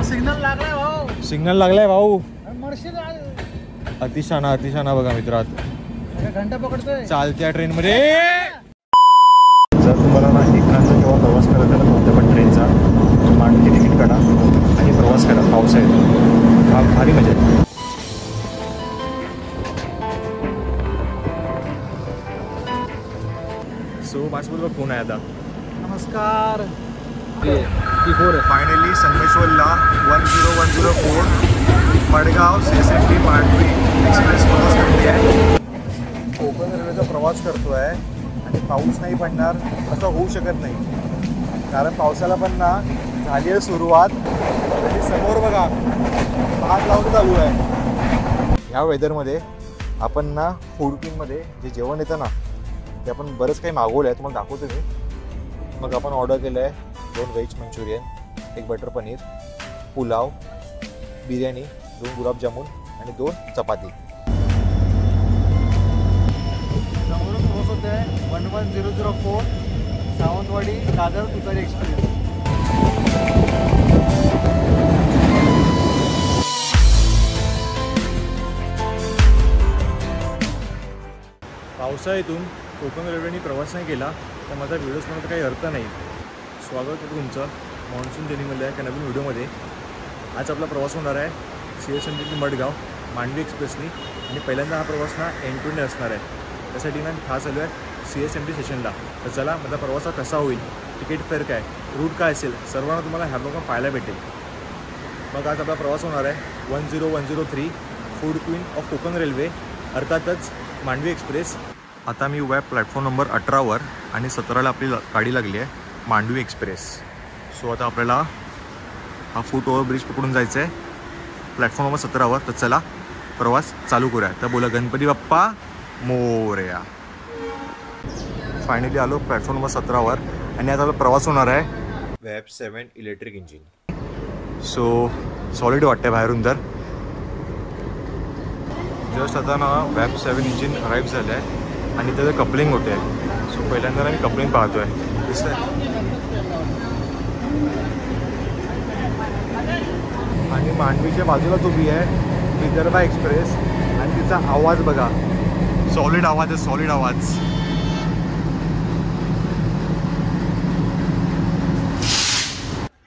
Signal लागलाय भाऊ, signal लागलाय भाऊ. मरशील. अतिशाना बघा मित्रात, घंटा पकडतोय चालत्या ट्रेन मध्ये. जर तुम्हाला ना एकरांचा किंवा प्रवास करायचा तर कोणत्या पण ट्रेनचा मांडकी तिकीट काढा आणि प्रवास करा. पावसाळ्यात हा भारी मजा येते. सो माझ्याबरोबर कोण आहे आता? नमस्कार. फायनली संगमेश्वरला 10104 मडगाव CSMT मांडवी एक्सप्रेस प्रवास करते आहे. कोकण रेल्वेचा प्रवास करतो आहे आणि पाऊस नाही पडणार असं होऊ शकत नाही, कारण पावसाला पण ना झाली आहे सुरुवात. आणि समोर बघा भात लावून चालू आहे. ह्या वेदरमध्ये आपण ना फूड किंगमध्ये जे जेवण येतं ना ते आपण बरंच काही मागवलं आहे, तुम्हाला दाखवतो मी. मग आपण ऑर्डर केलं आहे 2 veg Manchurian, 1 butter paneer, pulao, biryani, 2 gulab jamun आणि 2 चपाती. समोरून प्रवास होत आहे 11004 सावंतवाडी दादर तुतारी एक्सप्रेस. पावसाळ्यातून कोकण रेल्वेने प्रवास नाही केला तर माझा व्हिडिओज म्हणून काही अर्थ नाही. स्वागत आहे तुमचं मॉन्सून जर्नीमध्ये एका नवीन व्हिडिओमध्ये. आज आपला प्रवास होणार आहे CSMT मडगाव मांडवी एक्सप्रेसनी, आणि पहिल्यांदा हा प्रवास ना एंड टू एंड असणार आहे. त्यासाठी ना खास आलो आहे CSMT स्टेशनला. तर चला माझा प्रवास कसा होईल, तिकीट फेअर काय, रूट काय असेल, सर्वांना तुम्हाला ह्या लोकांना पाहायला भेटेल. मग आज आपला प्रवास होणार आहे 10103 food queen of Konkan railway, अर्थातच मांडवी एक्सप्रेस. आता मी उभा आहे प्लॅटफॉर्म नंबर 18वर आणि 17ला आपली गाडी लागली आहे मांडवी एक्सप्रेस. सो आता आपल्याला हा फूट ओव्हर ब्रिज पकडून जायचं आहे प्लॅटफॉर्म नंबर 17वर. तर चला प्रवास चालू करूया. तर बोला गणपती बाप्पा मोरया. फायनली आलो प्लॅटफॉर्म नंबर 17वर आणि आता आपला प्रवास होणार आहे web 7 electric engine. So solid वाटतं बाहेरून. तर जस्ट आता ना वेब 7 इंजिन अराईव्ह झालं आहे आणि त्याचं कपलिंग होते आहे. सो पहिल्यांदा मी कपलिंग पाहतो आहे. दिसतं आणि मांडवीच्या बाजूला उभी आहे विदर्भा एक्सप्रेस आणि तिचा आवाज बघा, सॉलिड आवाज आहे, सॉलिड आवाज.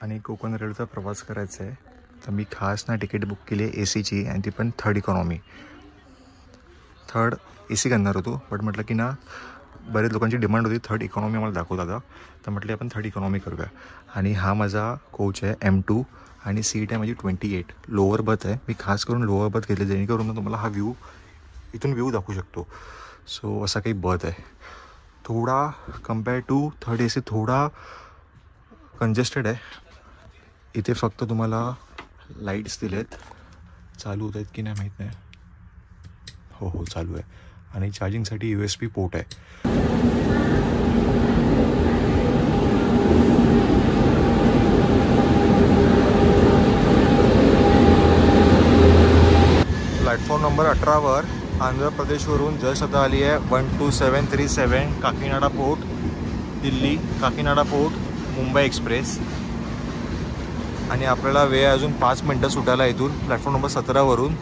आणि कोकण रेल्वेचा प्रवास करायचा आहे तर मी खास ना तिकीट बुक केली आहे ACची, आणि ती पण 3rd इकॉनॉमी. 3rd AC करणार होतो, बट म्हटलं की ना बरेच लोकांची डिमांड होती 3rd इकॉनॉमी आम्हाला दाखवत आता, तर म्हटलं आपण 3rd इकॉनॉमी करूया. आणि हा माझा कोच आहे M2 आणि सीट आहे माझी 28. लोअर बर्थ आहे. मी खास करून लोअर बर्थ घेतले जेणेकरून तुम्हाला हा व्ह्यू इथून व्ह्यू दाखवू शकतो. सो असा काही बर्थ आहे. थोडा कम्पेअर टू 3rd AC थोडा कंजेस्टेड आहे. इथे फक्त तुम्हाला लाईट्स दिलेत, चालू होत आहेत की नाही माहीत नाही. हो चालू आहे. आणि चार्जिंगसाठी USB पोर्ट आहे. प्लॅटफॉर्म नंबर 18वर आंध्र प्रदेशवरून जस्ट आता आली आहे 12737 Kakinada port Delhi, Kakinada port Mumbai express. आणि आपल्याला वेळ अजून 5 मिनटं सुटायला इथून प्लॅटफॉर्म नंबर 17वरून.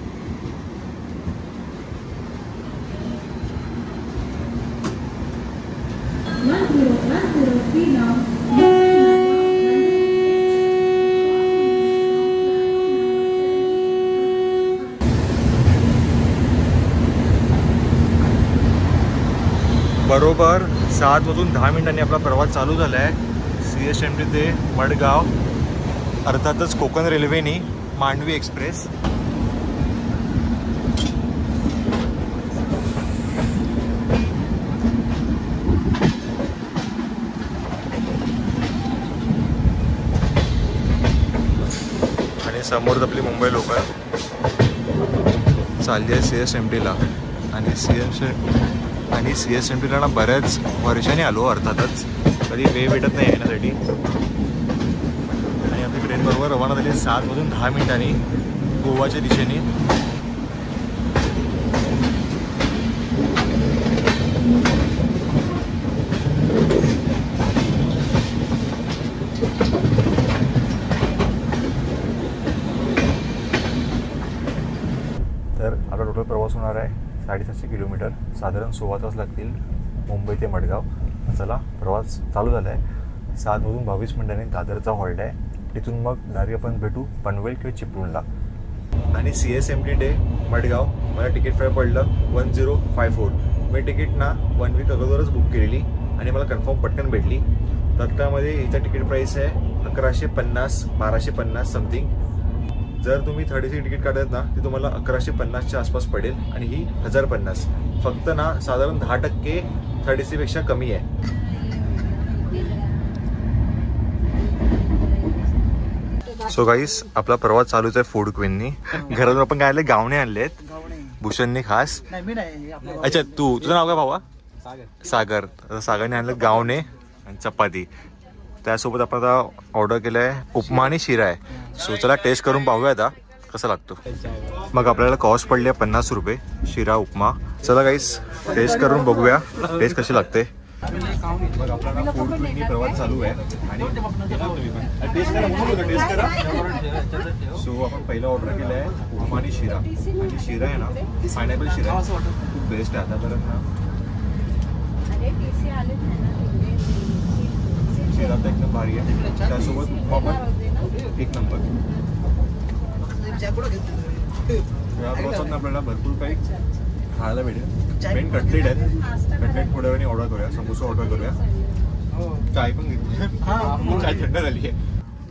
बरोबर 7:10 आपला प्रवास चालू झाला आहे CSMT ते मडगाव, अर्थातच कोकण रेल्वेनी मांडवी एक्सप्रेस. आणि समोर आपली मुंबई लोकल चालली आहे CSMTला. आणि CSMTला ना बऱ्याच वर्षांनी आलो, अर्थातच कधी वेळ भेटत नाही येण्यासाठी. आणि आपली ट्रेन बरोबर रवाना झाली 7:10 गोवाच्या दिशेने. टोटल प्रवास होणार आहे 750 किलोमीटर, साधारण 16 तास लागतील मुंबई ते मडगाव. चला प्रवास चालू झाला आहे. 7 वाजून 22 मिनिटांनी दादरचा हॉल्ट आहे. तिथून मग डायरेक्ट आपण भेटू पनवेल किंवा चिपळूणला. आणि CSMT डे मडगाव मला तिकीट फेअर पडलं 1054. मी तिकीट ना 1 वीक अगोदरच बुक केलेली आणि मला कन्फर्म पटकन भेटली. तत्काळमध्ये याचा तिकीट प्राईस आहे 1150 1250 समथिंग. जर तुम्ही 30 तिकीट काढत ना ते तुम्हाला 1150च्या आसपास पडेल आणि ही 1050. फक्त ना साधारण 10% 30 पेक्षा कमी आहे. सो गाईस आपला प्रवास चालूच आहे फूड क्वीननी. घरातून आपण काय आणले, गावणे आणलेत भूषणनी खास. अच्छा तुझं नाव काय भावा? सागर. सागरने आणलं गावणे आणि चपाती. त्यासोबत आपण आता ऑर्डर केलं आहे उपमा आणि शिरा आहे. सो चला टेस्ट करून पाहूया आता कसा लागतो. मग आपल्याला कॉस्ट पडली आहे 50 रुपये शिरा उपमा. चला गाईस टेस्ट करून बघूया टेस्ट कशी लागते. मग आपला फूड क्वीननी प्रवास चालू आहे आणि टेस्ट करा. सो आपण पहिला ऑर्डर केलं आहे उपमा आणि शिरा. आणि शिरा आहे ना पायनॅपल शिरा खूप बेस्ट आहे आतापर्यंत ना. शिरा तर एकदम भारी आहे. त्यासोबत उपमा पण एक नंबर. या प्रवासात आपल्याला भरपूर काही खायला भेटेल. मेन कटलेट आहेत. कटलेट थोड्या वेळाने ऑर्डर करूया. समोसा ऑर्डर करूया. चाय पण घेतली. चाय थंड झाली आहे.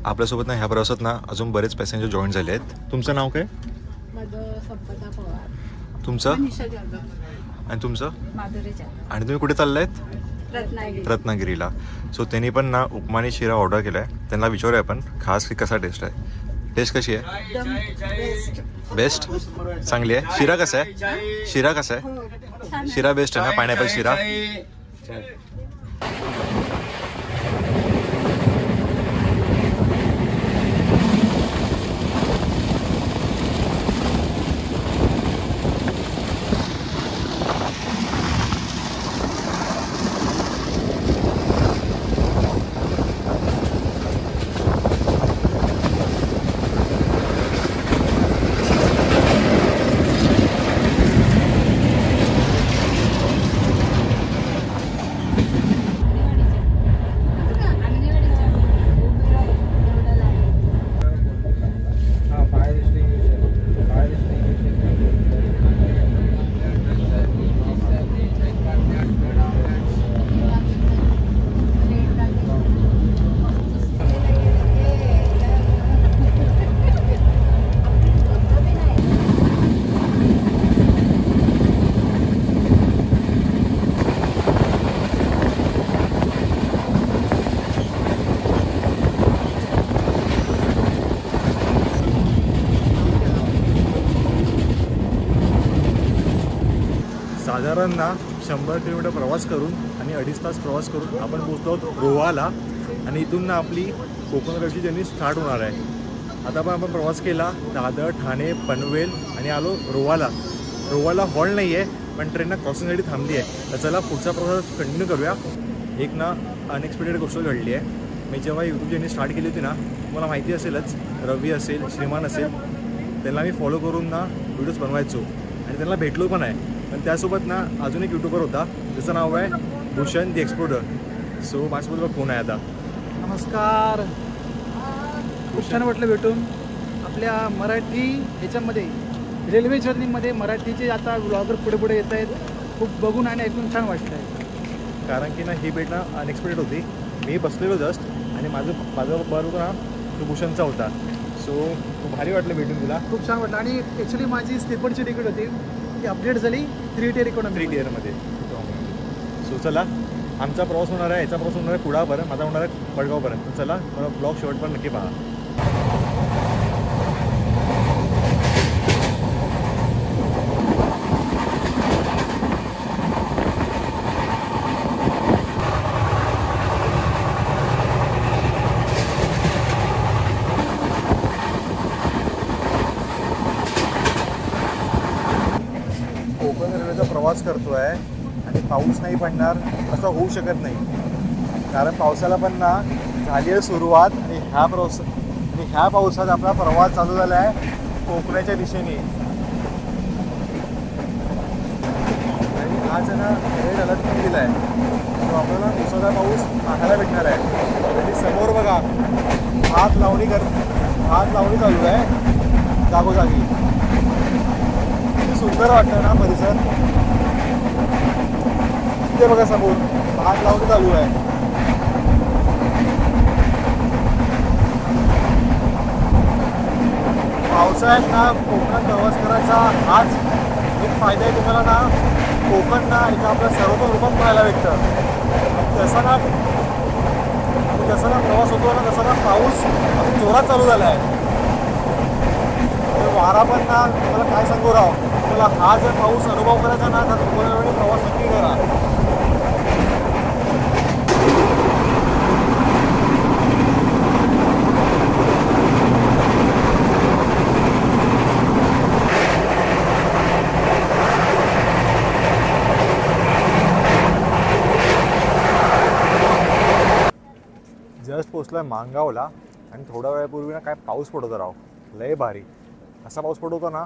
आपल्यासोबत ना ह्या प्रवासात ना अजून बरेच पॅसेंजर जॉईन झाले आहेत. तुमचं नाव काय? तुमचं आणि तुमचं? आणि तुम्ही कुठे चाललायत? रत्नागिरीला. सो त्यांनी पण ना उपमा आणि शिरा ऑर्डर केला आहे. त्यांना विचारूया आपण खास की कसा टेस्ट आहे. टेस्ट कशी आहे? बेस्ट. चांगली आहे. शिरा कसा आहे? शिरा कसा आहे? शिरा बेस्ट आहे ना पायनॅपल शिरा. साधारण ना 100 किलोमीटर प्रवास करून आणि 2.5 तास प्रवास करून आपण पोहोचलो रोहाला. आणि इथून ना आपली कोकण रेल्वेची जर्नी स्टार्ट होणार आहे. आता पण आपण प्रवास केला दादर, ठाणे, पनवेल आणि आलो रोहाला. रोहाला हॉल्ट नाही आहे पण ट्रेन ना क्रॉसिंगसाठी थांबली आहे. तर चला पुढचा प्रवास कंटिन्यू करूया. एक ना अनएक्सपेक्टेड गोष्ट घडली आहे. मी जेव्हा यूट्यूब जर्नी स्टार्ट केली होती ना तुम्हाला माहिती असेलच, रवी असेल, श्रीमान असेल, त्यांना मी फॉलो करून ना व्हिडिओज बनवायचो आणि त्यांना भेटलो पण आहे. पण त्यासोबत ना अजून एक यूट्यूबर होता त्याचं नाव आहे भूषण दी एक्सप्लोरर. सो माझ्यासोबत कोण आहे आता. नमस्कार. खूप छान वाटलं भेटून. आपल्या मराठी ह्याच्यामध्ये रेल्वे जर्नीमध्ये मराठीचे आता ब्लॉगर पुढे पुढे येत आहेत. खूप बघून आणि ऐकून छान वाटलं आहे. कारण की ना ही भेट ना अनएक्सपेक्टेड होती. मी बसलेलो जस्ट आणि माझं बरोबर ना तो भूषणचा होता. सो खूप भारी वाटलं भेटून तुला. खूप छान वाटलं. आणि ॲक्च्युली माझी स्लीपरची तिकीट होती ती अपडेट झाली 3 tier इकॉनॉमी 3 tier. सो चला आमचा प्रवास होणार आहे. याचा प्रवास होणार आहे कुडाळपर्यंत, माझा होणार आहे मडगावपर्यंत. चला मला ब्लॉग शेवटपर्यंत नक्की पहा. कोकण रेल्वेचा प्रवास करतो आहे आणि पाऊस नाही पडणार असं होऊ शकत नाही. कारण पावसाला पण ना झाली आहे सुरुवात. आणि ह्या पावसात आपला प्रवास चालू झाला आहे कोकणाच्या दिशेने. आज आहे ना रेड अलर्ट पण दिला आहे, तो आपल्याला मुसळधार पाऊस पाहायला भेटणार आहे. आणि समोर बघा भात लावणी चालू आहे जागोजागी. किती सुंदर वाटतं ना परिसर. इथे बघा समोर भात लावणी चालू आहे. पावसाळ्यात ना कोकणात प्रवास करायचा हाच एक फायदा आहे. तुम्हाला ना कोकण ना एका आपल्या सर्वोत्तम रूपात पाहायला भेटतं. जसा ना प्रवास होतो ना तसा ना पाऊस अगदी जोरात चालू झाला आहे. वारा पण ना तुम्हाला काय सांगू राव, तुम्हाला हा जर पाऊस अनुभव करायचा ना तर कोकणामध्ये प्रवास नक्की करा. जस्ट पोचलो आहे माणगावला आणि थोड्या वेळापूर्वी ना काय पाऊस पडत राव, लय भारी असा पाऊस पडतो ना,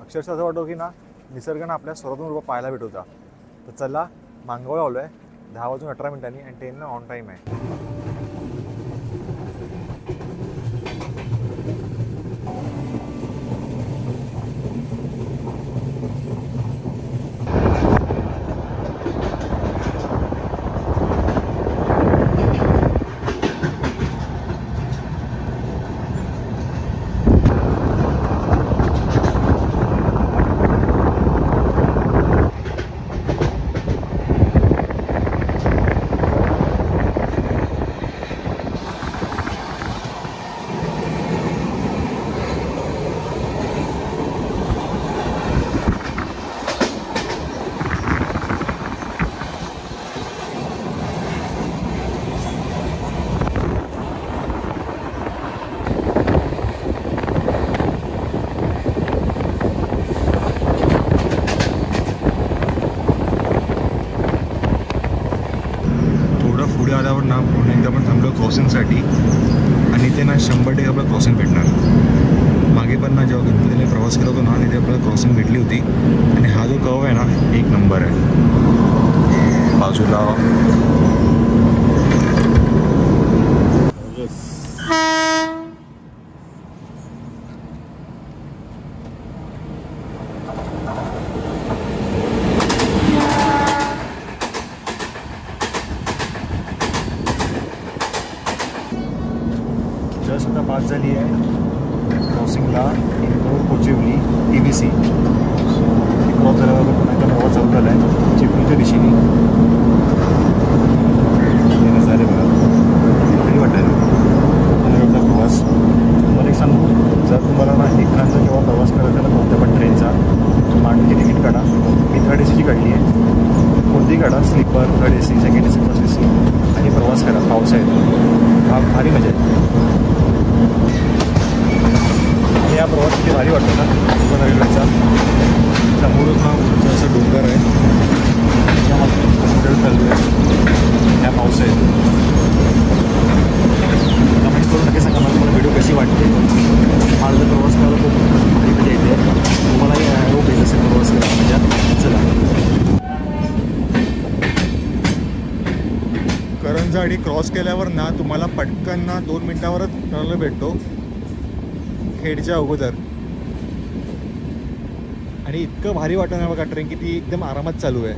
अक्षरशः असं वाटतं की ना निसर्गानं आपल्या सर्वोत्तम रूप पाहायला भेट होता. तर चला माणगावला आलो आहे 10:18 आणि ट्रेन ना ऑन टाईम आहे. पुढे आल्यावर ना पुन्हा एकदा आपण थांबलो क्रॉसिंगसाठी आणि ते ना 100% आपल्याला क्रॉसिंग भेटणार. मागे पण ना जेव्हा गणपतीने प्रवास केला होता ना तिथे आपल्याला क्रॉसिंग भेटली होती. आणि हा जो कर्व आहे ना एक नंबर आहे. बाजूला जस्ट आता पास झाली आहे क्रॉसिंगला इंदोर कोचिवली TBC. क्रॉस झाल्यावर पुन्हा एकदा प्रवास चालू झाला आहे चिपळूणच्या दिशेने. नजारे बघा भारी वाटायला प्रवास. तुम्हाला एक सांगू, जर तुम्हाला ना एकांचा किंवा प्रवास करायचा कोणत्या पण ट्रेनचा मांडूची तिकीट काढा. मी 3rd AC ची काढली आहे. कोणतीही काढा, sleeper, 3rd AC, 2nd AC, 1st AC आणि प्रवास करा. पावसाळ्यात हा भारी मजा आहे. या प्रवास किती भारी वाटतो ना रेल्वेचा. समोरच ना असं डोंगर आहे त्यामध्ये चालू आहे ह्या पावसाळ्यात. कमेंट करून नक्की सांगा मला व्हिडिओ कशी वाटते. मला जर प्रवास करायला खूप भारी मजा येते. तुम्हालाही रोप येत असेल प्रवास करायला मजा. चला करंजवाडी क्रॉस केल्यावर ना तुम्हाला पटकन ना 2 मिनिटावरच टर्नला भेटतो खेडच्या अगोदर. आणि इतकं भारी वाटणार बघा ट्रेन की ती एकदम आरामात चालू आहे.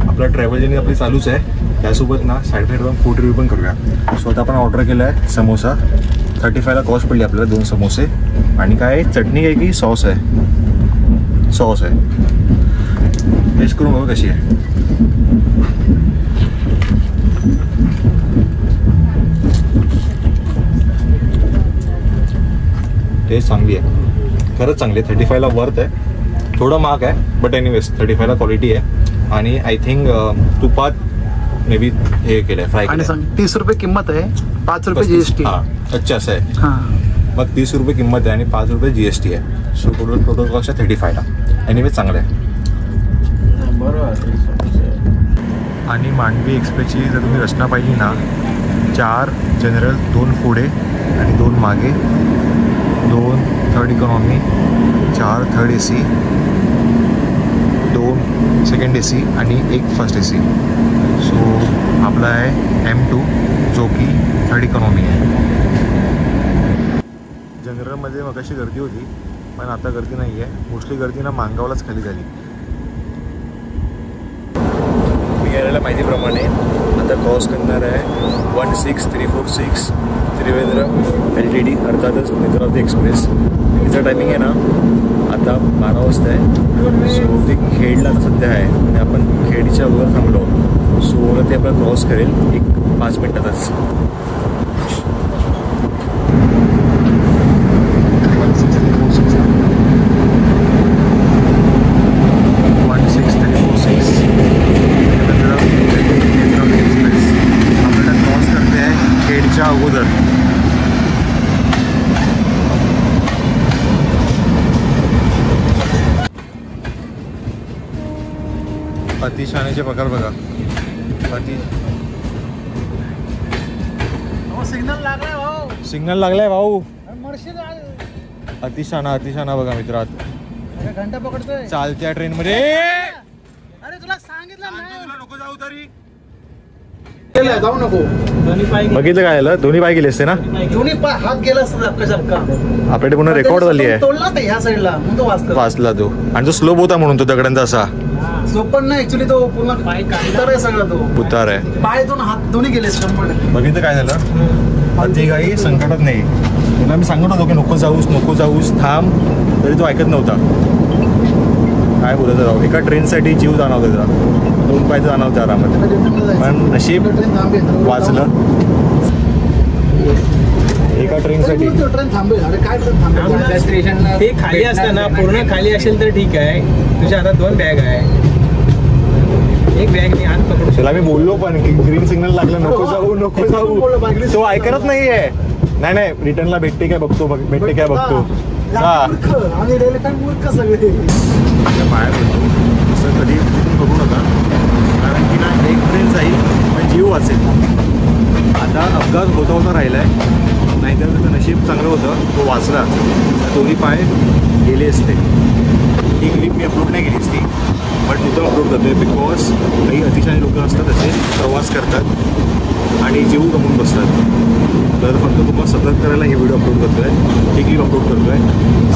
आपला ट्रॅव्हल जर्नी आपली चालूच आहे. त्यासोबत ना साईड बाय फूड रिव्ह्यू पण करूया. सो आता आपण ऑर्डर केला आहे समोसा. 35ला कॉस्ट पडली आपल्याला 2 समोसे. आणि काय चटणी आहे की सॉस आहे? सॉस आहे. टेस्ट करून बघू कशी आहे. टेस्ट चांगली आहे, खरंच चांगली आहे. 35ला वर्थ आहे. थोडं महाग आहे बट एनिवेज 35ला क्वालिटी आहे. आणि आय थिंक तुपात मे बी हे केलंय फ्राय आणि केलंय. सांग 30 रुपये किंमत आहे, 5 रुपये GST. हा अच्छा असं आहे. हां मग 30 रुपये किंमत आहे आणि 5 रुपये GST आहे. सो टोटल कॉस्ट आहे 35ला. एनिवे चांगलं आहे. आणि मांडवी एक्सप्रेसची जर तुम्ही रचना पाहिली ना, 4 जनरल, 2 पुढे आणि 2 मागे, 2 third economy, 4 third AC, 2 second AC आणि 1 फर्स्ट AC. सो आपला आहे M2 जो की थर्ड इकॉनॉमी आहे. जनरलमध्ये मग अशी गर्दी होती, पण आता गर्दी नाही आहे. मोस्टली गर्दी ना मांगावलाच खाली झाली. मी गेलेल्या माहितीप्रमाणे आता क्रॉस करणार आहे 16346 त्रिवेंद्र LTD अर्थातच नेत्रावती एक्सप्रेस. तिचा टायमिंग आहे ना आता 12 वाजता आहे. सो ते खेडला सध्या आहे आणि आपण खेडच्या वर थांबलो. सो ते आपल्याला क्रॉस करेल एक 5 मिनिटातच. अगोदर अतिशानेचे प्रकार बघा. सिग्नल लागलाय भाऊ, सिग्नल लागलाय भाऊ. अतिशाना अतिशाना बघा मित्रात. घंटा पकडतोय चालत्या ट्रेन मध्ये. अरे तुला सांगितलं ना नको जाऊ तरी. जाऊ नको. बघितलं काय झालं, दोन्ही पाय गेले असते ना. दोन्ही पाय हात गेला असता आपल्याकडे पुन्हा रेकॉर्ड झाली आहे. तोडला ते ह्या साईडला म्हणून तो वाचला तो. आणि तो स्लोप होता म्हणून तो दगडांचा असा. जो पण नाही ऍक्च्युली तो पूर्ण उतार आहे सगळा. तो उतार आहे. पाय दोन हात दोन्ही गेले 100%. बघितलं काय झालं, अति काही संकटात नाही. त्याला मी सांगत होतो की नको जाऊस थांब, तरी तो ऐकत नव्हता. काय बोलत राहू, एका ट्रेनसाठी जीव जाणवते त्याला. 2 पाय जाणवते आरामात. पण नशीब वाचलं. एका ट्रेनसाठी ट्रेन थांबेल. अरे काय ट्रेन थांबेल, ते खाली असताना पूर्ण खाली असेल तर ठीक आहे. तुझ्या हातात 2 बॅग आहे, एक बॅग मी हात पकडू. त्याला मी बोललो पण की ग्रीन सिग्नल लागलं, नको जाऊ. तो ऐकतच नाहीये. नाही रिटर्नला भेटते काय बघतो. आणि रेल्वे मूर्ख सगळे. बाहेर येतो असं कधी बघू नका, कारण की ना एक ट्रेन जाईल पण जीव वाचेल. आता अपघात होता राहिला आहे, नाहीतर त्याचं नशीब चांगलं होतं, तो वाचला. दोन्ही पाय गेले असते. ही क्लिप मी अपलोड नाही केली असती, बट तिथं अपलोड करतोय बिकॉज काही अतिशय लोक असतात असे प्रवास करतात आणि जीव गमवून बसतात. तर फक्त तुम्हाला सतर्क करायला ही व्हिडिओ अपलोड करतोय, ही क्लिप अपलोड करतोय.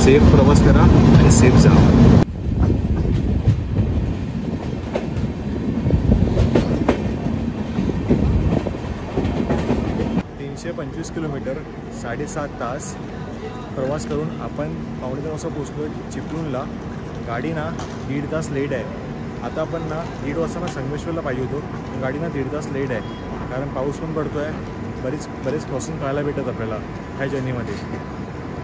सेफ प्रवास करा आणि सेफ जा. 325 किलोमीटर 7.5 तास प्रवास करून आपण 2:15 वाजता पोचलो चिपळूणला. गाडी ना 1.5 तास लेट आहे. आता आपण ना 1:30 वाजता ना संगमेश्वरला पाहिजे होतो, गाडी ना 1.5 तास लेट आहे. कारण पाऊस पण पडतो आहे. बरेच क्रॉसिंग पाहायला भेटत आपल्याला ह्या जर्नीमध्ये.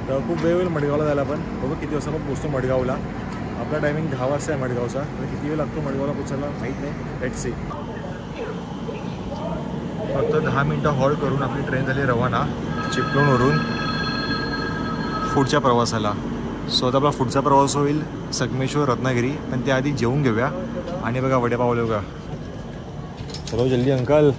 तर खूप वेळ होईल मडगावला जायला. पण बघू किती वाजता आपण पोचतो मडगावला. आपला टायमिंग 10 वाजता आहे मडगावचा. तर किती वेळ लागतो मडगावला पोचायला माहीत नाही. Let's see. फक्त 10 मिनटं हॉल्ट करून आपली ट्रेन झाली रवाना चिपळूणवरून पुढच्या प्रवासाला. सो आता आपला पुढचा प्रवास होईल संगमेश्वर रत्नागिरी. पण त्याआधी जेवून घेऊया. आणि बघा वडेपाव आले बघा. चलो जल्दी अंकल.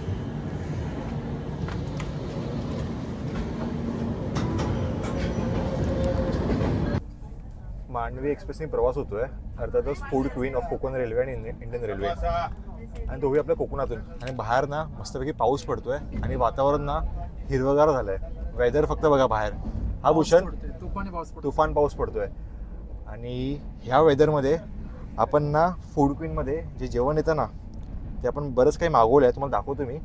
मांडवी एक्सप्रेसने प्रवास होतोय. अर्थातच food queen of Konkan railway आणि इंडियन रेल्वे. आणि दोघे आपल्या कोकणातून. आणि बाहेर ना मस्तपैकी पाऊस पडतोय आणि वातावरण ना हिरवगार झालंय. वेदर फक्त बघा बाहेर. हा भूषण तुफान पाऊस पडतोय. आणि ह्या वेदरमध्ये आपण ना फूड क्वीनमध्ये जे जेवण येतं ना ते आपण बरंच काही मागवलं आहे, तुम्हाला दाखवतो मी.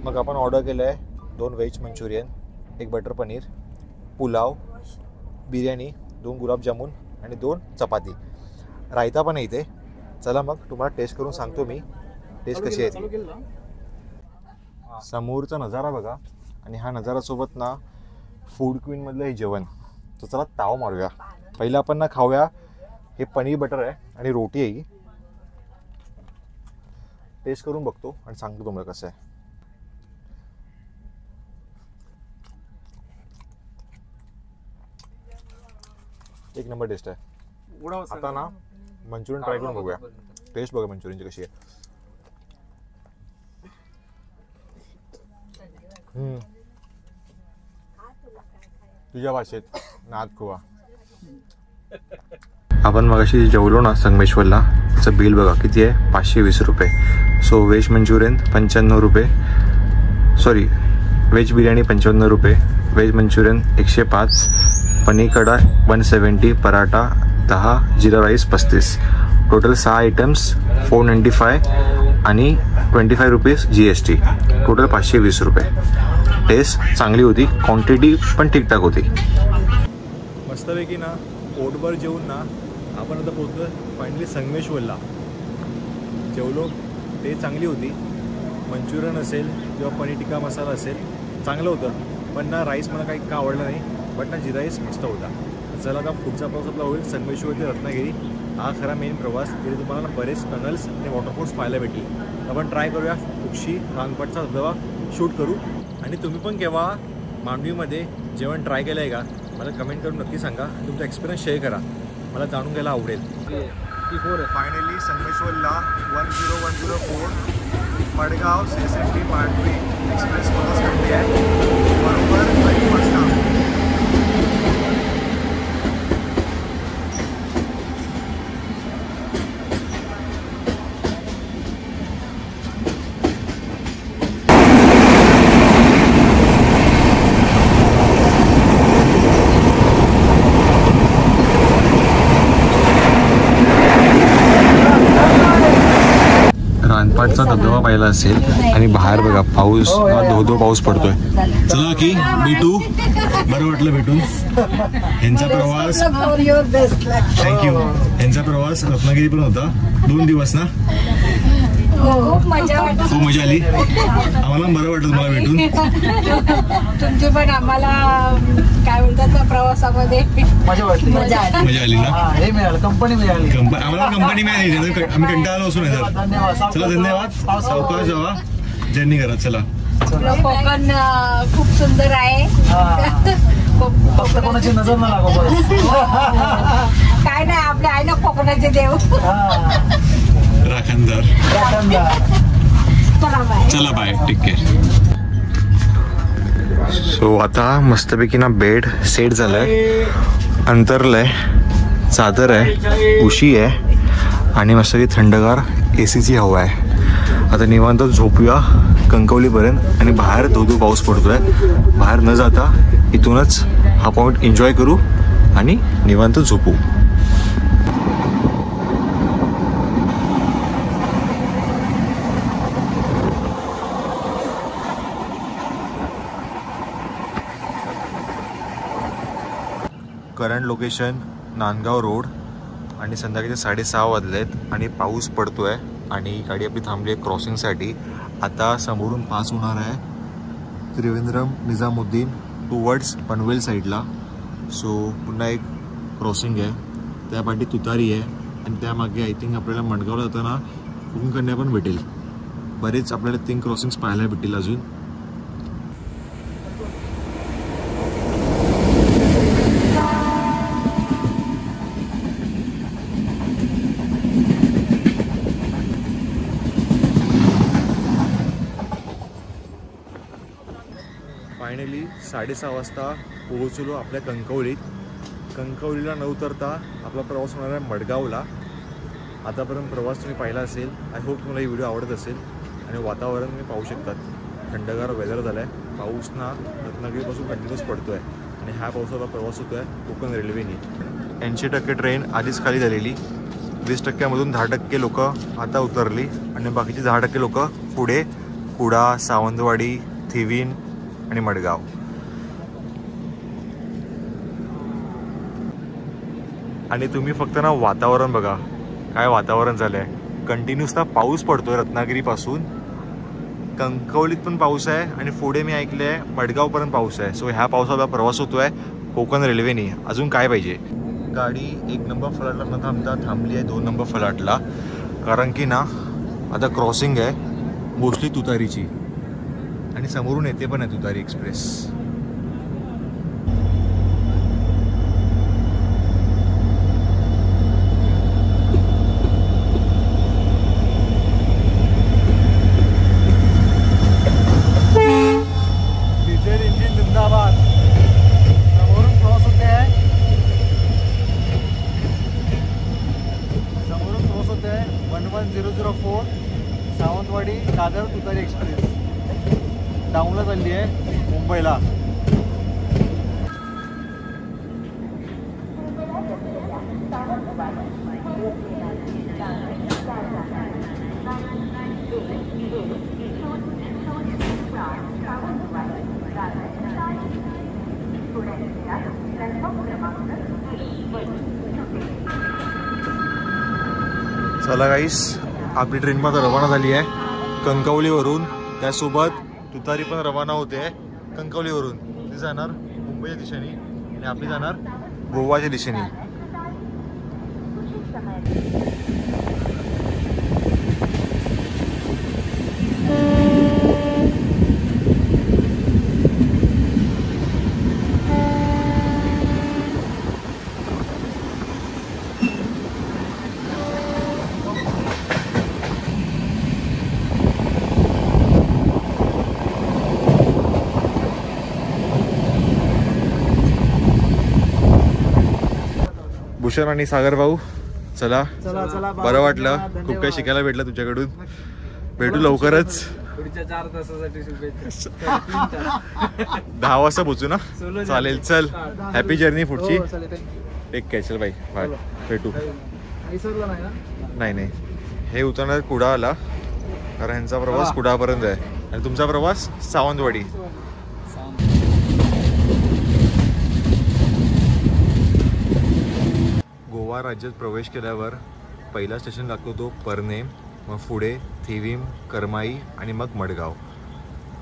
मग आपण ऑर्डर केलं आहे 2 veg Manchurian, 1 butter paneer, pulao, biryani, 2 gulab jamun आणि 2 चपाती. रायता पण आहे इथे. चला मग तुम्हाला टेस्ट करून सांगतो मी टेस्ट कशी आहे ती. समोरचा नजारा बघा. आणि ह्या नजारासोबत ना फूड क्वीनमधलं हे जेवण. तर चला ताव मारूया. पहिलं आपण ना खाऊया हे पनीर बटर आहे आणि रोटी आहे. टेस्ट करून बघतो आणि सांगतो तुम्हाला कसं आहे. एक नंबर टेस्ट आहे. आता ना मंचुरियन ट्राय करून बघूया. टेस्ट बघा मंचुरियनची कशी आहे. तुझ्या भाषेत नाद खोवा. आपण मगाशी जेवलो ना संगमेश्वरला, त्याचं बिल बघा किती आहे, 520 रुपये. सो व्हेज मंचुरियन 95 रुपये, सॉरी व्हेज बिर्याणी 55 रुपये, व्हेज मंचुरियन 105, पनीर कढा 170, पराठा 10, जिरा राईस 35. टोटल 6 आयटम्स 495 आणि 25 रुपीज GST. टोटल 520 रुपये. टेस्ट चांगली होती, क्वांटिटी पण ठीकठाक होती. मस्तपैकी ना पोटभर जेवून ना आपण आता पोहोचलो फायनली संगमेश्वरला. जेवलो, टेस्ट चांगली होती. मंचुरियन असेल किंवा पनीर टिक्का मसाला असेल चांगलं होतं, पण ना राईस मला काही का आवडला नाही, बट ना जिरा राईस मस्त होता. चला आता पुढचा प्रवास आपला होईल संगमेश्वर ते रत्नागिरी. हा खरा मेन प्रवास. तिथे तुम्हाला बरेच टनल्स आणि वॉटरफॉल्स पाहायला भेटले. आपण ट्राय करूया कुक्षी रांगपाटचा धबधबा शूट करू. आणि तुम्ही पण केव्हा मांडवीमध्ये जेवण ट्राय केलं आहे का, मला कमेंट करून नक्की सांगा आणि तुमचा एक्सपिरियन्स शेअर करा, मला जाणून घ्यायला आवडेल. फायनली संगमेश्वरला 10104 Madgaon CSMT Mandovi express cross करते आहे. बरोबर 5 वाजता. रानपाटचा धबधबा पाहिला असेल आणि बाहेर बघा पाऊस, धो पाऊस पडतोय. चला की भेटू, बरं वाटलं भेटून. यांचा प्रवास थँक्यू. यांचा प्रवास रत्नागिरी पण होता, 2 दिवस ना. खूप मजा आली. आम्हाला बरं वाटलं तुम्हाला भेटून. तुमची पण आम्हाला काय म्हणतात ना प्रवासामध्ये मजा वाटली. मजा आली ना. हे मिळालं, कंपनी मिळाली. आम्हाला कंपनी मिळाली, आम्ही कंटाळलो असून आहे. चला धन्यवाद. सावकाश जावा, जर्नी करा. चला. कोकण खूप सुंदर आहे. फक्त कोणाची नजर ना लागो. काय नाही, आपले आहे ना कोकणाचे देव. राखणदार. चला बाय, टेक केअर. सो आता मस्तपैकी ना बेड सेट झालाय, अंतरलंय, चादर आहे, उशी आहे आणि मस्तपैकी थंडगार ACची हवा आहे. आता निवांत झोपूया कणकवलीपर्यंत आणि बाहेर धो पाऊस पडतोय. बाहेर न जाता इथूनच हा पॉईंट एन्जॉय करू आणि निवांत झोपू. करंट लोकेशन नांदगाव रोड आणि संध्याकाळचे 6:30 वाजले आहेत आणि पाऊस पडतोय आणि गाडी आपली थांबली आहे क्रॉसिंगसाठी. आता समोरून पास होणार आहे त्रिवेंद्रम निजामुद्दीन टुवर्ड्स पनवेल साईडला. सो पुन्हा एक क्रॉसिंग आहे, त्या पाठी तुतारी आहे आणि त्यामागे आय थिंक आपल्याला मडगावला जाताना कुंकन्या पण भेटेल. बरेच आपल्याला 3 क्रॉसिंग्स पाहायला भेटतील अजून. फायनली 6:30 वाजता पोहोचलो आपल्या कणकवलीत. कणकवलीला न उतरता आपला प्रवास होणार आहे मडगावला. आतापर्यंत प्रवास तुम्ही पाहिला असेल. आय होप तुम्हाला ही व्हिडिओ आवडत असेल. आणि वातावरण तुम्ही पाहू शकतात, थंडगार वेदर झालं आहे. पाऊस ना रत्नागिरीपासून कंटिन्यूस पडतो आहे आणि ह्या पावसाचा प्रवास होतो आहे कोकण रेल्वेने. 80% ट्रेन आधीच खाली झालेली. 20%मधून 10% लोक आता उतरली आणि बाकीची 10% लोक पुढे कुडा, सावंतवाडी, थिवीन आणि मडगाव. आणि तुम्ही फक्त ना वातावरण बघा, काय वातावरण झालं आहे. कंटिन्यूस ना पाऊस पडतोय रत्नागिरीपासून. कणकवलीत पण पाऊस आहे आणि पुढे मी ऐकलं आहे मडगावपर्यंत पाऊस आहे. सो ह्या पावसाचा प्रवास होतो आहे कोकण रेल्वेने. अजून काय पाहिजे. गाडी 1 नंबर फलाटला न थांबता थांबली आहे 2 नंबर फलाटला, कारण की ना आता क्रॉसिंग आहे मोस्टली तुतारीची आणि समोरून येते पण आहे तुतारी एक्सप्रेस. डिझेल इंजिन जिंदाबाद. समोरून क्रॉस होते आहे, समोरून क्रॉस होते आहे 11004 सावंतवाडी दादर तुतारी एक्सप्रेस. डाऊनला चालली आहे मुंबईला. चला गाईस, आपली ट्रेन पण रवाना झाली आहे कणकवलीवरून. त्यासोबत तुतारी पण रवाना होते कणकवलीवरून. ती जाणार मुंबईच्या दिशेने आणि आपली जाणार गोवाच्या दिशेने. भूषण आणि सागर भाऊ, चला चला चला बरं वाटलं. खूप काही शिकायला भेटलं तुझ्याकडून. भेटू लवकरच. पुढच्या 4 तासासाठी शुभेच्छा. 10 वाजता पोचू ना. चालेल, चल हॅपी जर्नी पुढची. हो, चालेल. Take care. चल बाई, बाय. भेटू. विसरलं नाही ना. नाही नाही, हे उतरणार कुडाळला, कारण ह्यांचा प्रवास कुडाळपर्यंत आहे आणि तुमचा प्रवास सावंतवाडी. गोवा राज्यात प्रवेश केल्यावर पहिला स्टेशन लागतो तो परने, मग पुढे थिविम, करमाई आणि मग मडगाव.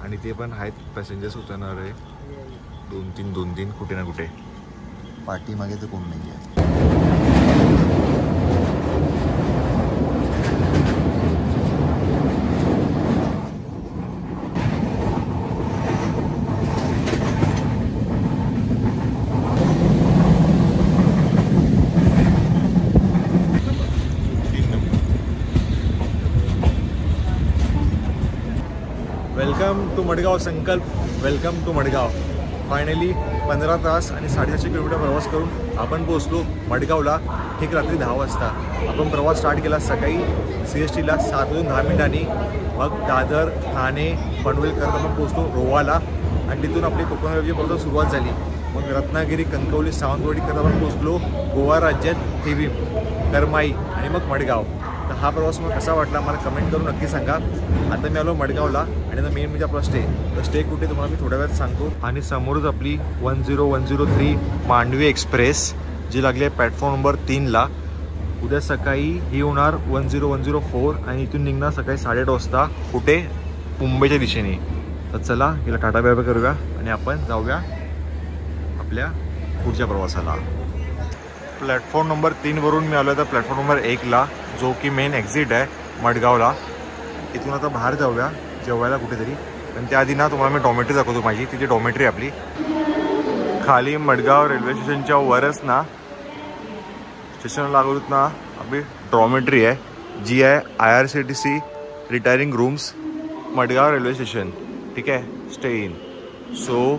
आणि ते पण आहेत पॅसेंजर्स उतरणार आहे 2-3 कुठे ना कुठे. पाठीमागे तर कोण नाही आहे. वेलकम टू मडगाव संकल्प. Welcome to Madgaon. फायनली 15 तास आणि 750 किलोमीटर प्रवास करून आपण पोहोचलो मडगावला ठीक रात्री 10 वाजता. आपण प्रवास स्टार्ट केला सकाळी CSTला 7:10 मग दादर, ठाणे, पनवेल करत आपण पोहोचलो रोहाला आणि तिथून आपली कोकण रेल्वेची सुरुवात झाली. मग रत्नागिरी, कणकवली, सावंतवाडी करत आपण पोहोचलो गोवा राज्यात थिविम, करमाई आणि मग मडगाव. तर हा प्रवास मला कसा वाटला मला कमेंट करून नक्की सांगा. आता मी आलो मडगावला आणि आता मेन म्हणजे आपला स्टे. तर स्टे कुठे तुम्हाला मी थोड्या वेळात सांगतो. आणि समोरच आपली 10103 मांडवी एक्सप्रेस जी लागली आहे प्लॅटफॉर्म नंबर 3ला. उद्या सकाळी ही होणार 10104 आणि इथून निघणार सकाळी 8:30 वाजता कुठे मुंबईच्या दिशेने. तर चला हिला टाटा बाय बाय करूया आणि आपण जाऊया आपल्या पुढच्या प्रवासाला. प्लॅटफॉर्म नंबर 3वरून मी आलो आहे तर प्लॅटफॉर्म नंबर 1ला जो की मेन एक्झिट आहे मडगावला. इथून आता बाहेर जाऊया जेवायला कुठेतरी. पण त्याआधी ना तुम्हाला मी डॉमेट्री दाखवतो माझी. तिथे डॉमेट्री आपली खाली मडगाव रेल्वे स्टेशनच्या वरच ना स्टेशनला लागून ना आपली डॉमेट्री आहे जी आहे IRCTC retiring rooms Madgaon railway station. ठीक आहे, स्टे इन. सो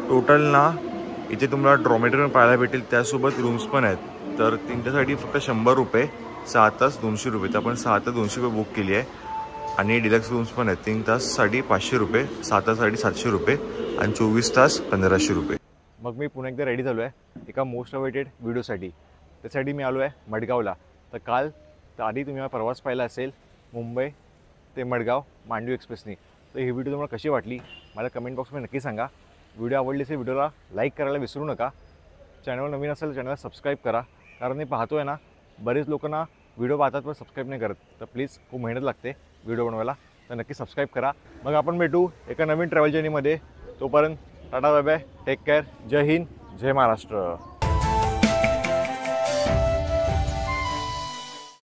टोटल ना इथे तुम्हाला डॉमेट्री पाहायला भेटेल, त्यासोबत रूम्स पण आहेत. तर त्यांच्यासाठी फक्त 100 रुपये, 6 तास 200 रुपये. तर आपण 6 तास 200 रुपये बुक केली आहे. आणि डिलक्स रूम्स पण आहेत. 3 ताससाठी 500 रुपये, 6 ताससाठी 700 रुपये आणि 24 तास 1500 रुपये. मग मी पुन्हा एकदा रेडी झालो आहे एका मोस्ट अवेटेड व्हिडिओसाठी. त्यासाठी मी आलो आहे मडगावला. तर काल तर आधी तुम्ही हा प्रवास पाहिला असेल मुंबई ते मडगाव मांडवी एक्सप्रेसनी. तर ही व्हिडिओ तुम्हाला कशी वाटली मला कमेंट बॉक्समध्ये नक्की सांगा. व्हिडिओ आवडली असेल व्हिडिओला लाईक करायला विसरू नका. चॅनल नवीन असेल तर चॅनलला सबस्क्राईब करा, कारण मी पाहतो आहे ना बरेच लोकांना व्हिडिओ पाहतात पण सबस्क्राईब नाही करत. तर प्लीज खूप मेहनत लागते व्हिडिओ बनवायला, तर नक्की सबस्क्राईब करा. मग आपण भेटू एका नवीन ट्रॅव्हल जर्नीमध्ये. तोपर्यंत tata bye bye, take care, जय हिंद, जय महाराष्ट्र.